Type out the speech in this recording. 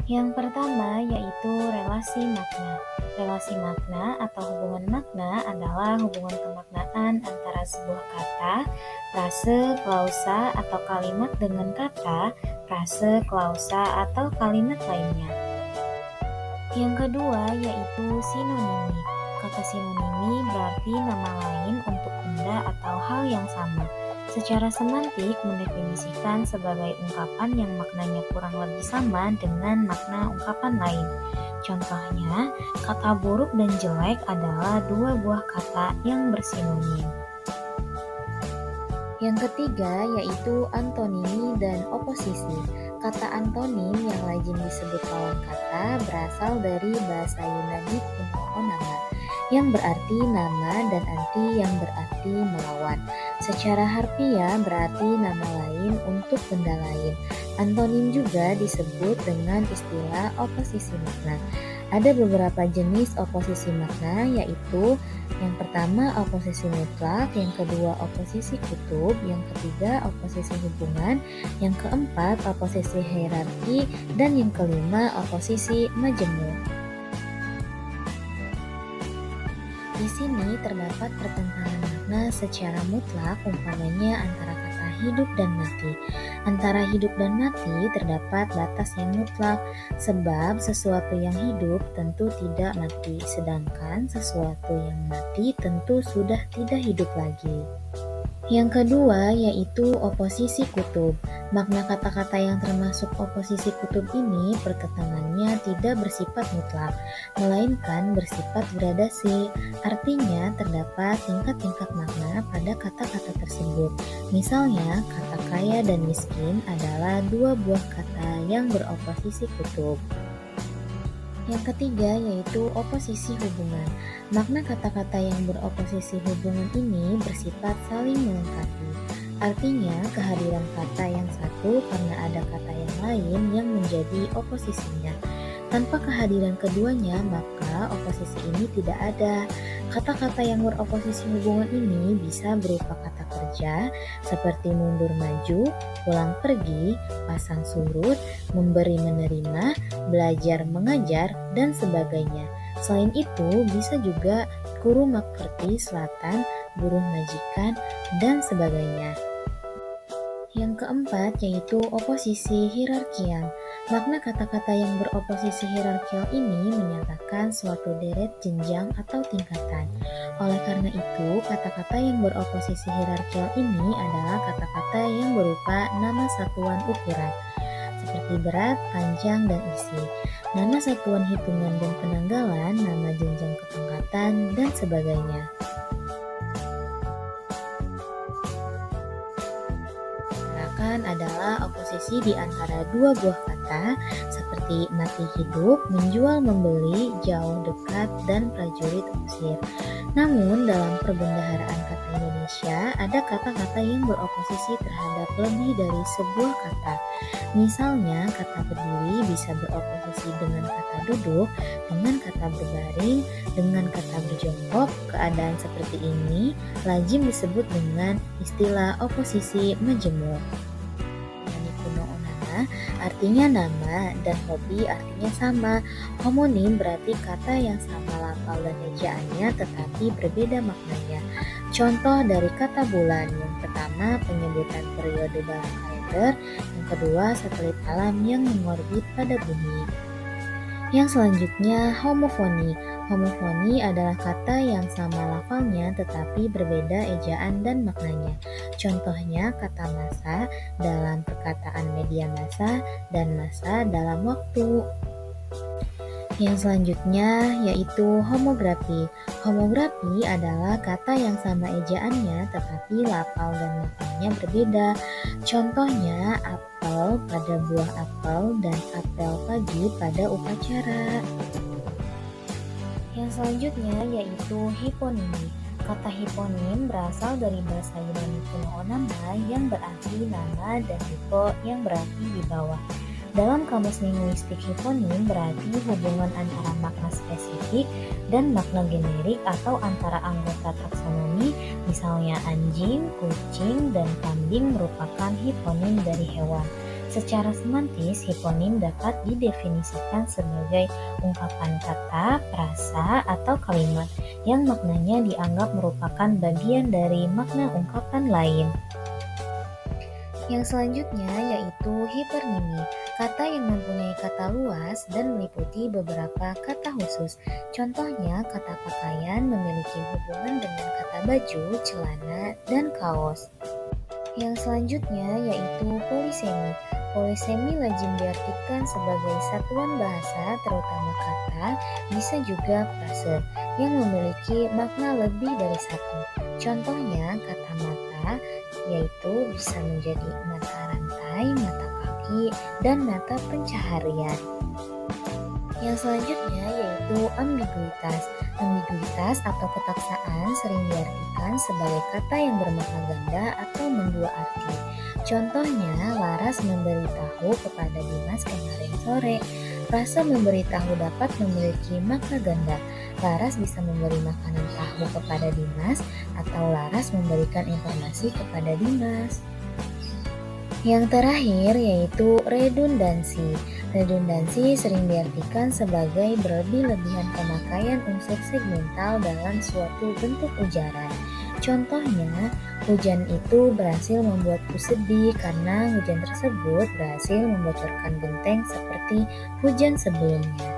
Yang pertama yaitu relasi makna. Relasi makna atau hubungan makna adalah hubungan kemaknaan antara sebuah kata, frase, klausa, atau kalimat dengan kata, frase, klausa, atau kalimat lainnya. Yang kedua yaitu sinonimi. Kata sinonimi berarti nama lain untuk benda atau hal yang sama. Secara semantik mendefinisikan sebagai ungkapan yang maknanya kurang lebih sama dengan makna ungkapan lain. Contohnya, kata buruk dan jelek adalah dua buah kata yang bersinonim. Yang ketiga yaitu antonimi dan oposisi. Kata antonim yang lazim disebut lawan kata berasal dari bahasa Yunani kuno onama, yang berarti nama, dan anti yang berarti melawan. Secara harfiah berarti nama lain untuk benda lain. Antonim juga disebut dengan istilah oposisi makna. Ada beberapa jenis oposisi makna, yaitu yang pertama oposisi mutlak, yang kedua oposisi kutub, yang ketiga oposisi hubungan, yang keempat oposisi hierarki, dan yang kelima oposisi majemuk. Di sini terdapat pertentangan makna secara mutlak, umpamanya antara kata hidup dan mati. Antara hidup dan mati terdapat batas yang mutlak, sebab sesuatu yang hidup tentu tidak mati, sedangkan sesuatu yang mati tentu sudah tidak hidup lagi. Yang kedua yaitu oposisi kutub. Makna kata-kata yang termasuk oposisi kutub ini pertentangannya tidak bersifat mutlak, melainkan bersifat gradasi. Artinya terdapat tingkat-tingkat makna pada kata-kata tersebut. Misalnya, kata kaya dan miskin adalah dua buah kata yang beroposisi kutub. Yang ketiga yaitu oposisi hubungan. Makna kata-kata yang beroposisi hubungan ini bersifat saling melengkapi. Artinya kehadiran kata yang satu karena ada kata yang lain yang menjadi oposisinya. Tanpa kehadiran keduanya, maka oposisi ini tidak ada. Kata-kata yang beroposisi hubungan ini bisa berupa kata kerja, seperti mundur maju, pulang pergi, pasang surut, memberi menerima, belajar mengajar, dan sebagainya. Selain itu, bisa juga kurung makperti selatan, buruh majikan, dan sebagainya. Yang keempat yaitu oposisi hierarkial. Makna kata-kata yang beroposisi hierarkial ini menyatakan suatu deret jenjang atau tingkatan. Oleh karena itu, kata-kata yang beroposisi hierarkial ini adalah kata-kata yang berupa nama satuan ukuran, seperti berat, panjang, dan isi. Nama satuan hitungan dan penanggalan, nama jenjang kepangkatan, dan sebagainya. Adalah oposisi di antara dua buah kata seperti mati hidup, menjual membeli, jauh dekat, dan prajurit usir. Namun dalam perbendaharaan kata Indonesia ada kata-kata yang beroposisi terhadap lebih dari sebuah kata. Misalnya kata berdiri bisa beroposisi dengan kata duduk, dengan kata berbaring, dengan kata berjongkok. Keadaan seperti ini lazim disebut dengan istilah oposisi majemuk. Artinya nama, dan hobi artinya sama. Homonim berarti kata yang sama lafal dan ejaannya tetapi berbeda maknanya. Contoh dari kata bulan, yang pertama penyebutan periode dalam kalender, yang kedua satelit alam yang mengorbit pada bumi. Yang selanjutnya homofoni. Homofoni adalah kata yang sama lafalnya tetapi berbeda ejaan dan maknanya. Contohnya kata masa dalam perkataan media massa dan masa dalam waktu. Yang selanjutnya yaitu homografi. Homografi adalah kata yang sama ejaannya tetapi lafal dan maknanya berbeda. Contohnya apel pada buah apel dan apel pagi pada upacara. Yang selanjutnya yaitu hiponimi. Kata hiponim berasal dari bahasa Yunani kuno onama yang berarti nama dan hipo yang berarti di bawah. Dalam kamus linguistik hiponim berarti hubungan antara makna spesifik dan makna generik atau antara anggota taksonomi, misalnya anjing, kucing, dan kambing merupakan hiponim dari hewan. Secara semantis, hiponim dapat didefinisikan sebagai ungkapan kata, frasa, atau kalimat yang maknanya dianggap merupakan bagian dari makna ungkapan lain. Yang selanjutnya yaitu hipernimi, kata yang mempunyai kata luas dan meliputi beberapa kata khusus. Contohnya, kata pakaian memiliki hubungan dengan kata baju, celana, dan kaos. Yang selanjutnya yaitu polisemi. Polisemi lazim diartikan sebagai satuan bahasa, terutama kata, bisa juga frase, yang memiliki makna lebih dari satu. Contohnya, kata mata, yaitu bisa menjadi mata rantai, mata kaki, dan mata pencaharian. Yang selanjutnya yaitu ambiguitas. Ambiguitas atau ketaksaan sering diartikan sebagai kata yang bermakna ganda atau mendua arti. Contohnya, Laras memberitahu kepada Dimas kemarin sore. Frasa memberitahu dapat memiliki makna ganda. Laras bisa memberi makanan tahu kepada Dimas atau Laras memberikan informasi kepada Dimas. Yang terakhir yaitu redundansi. Redundansi sering diartikan sebagai berlebih-lebihan pemakaian unsur segmental dalam suatu bentuk ujaran. Contohnya, hujan itu berhasil membuatku sedih karena hujan tersebut berhasil membocorkan genteng seperti hujan sebelumnya.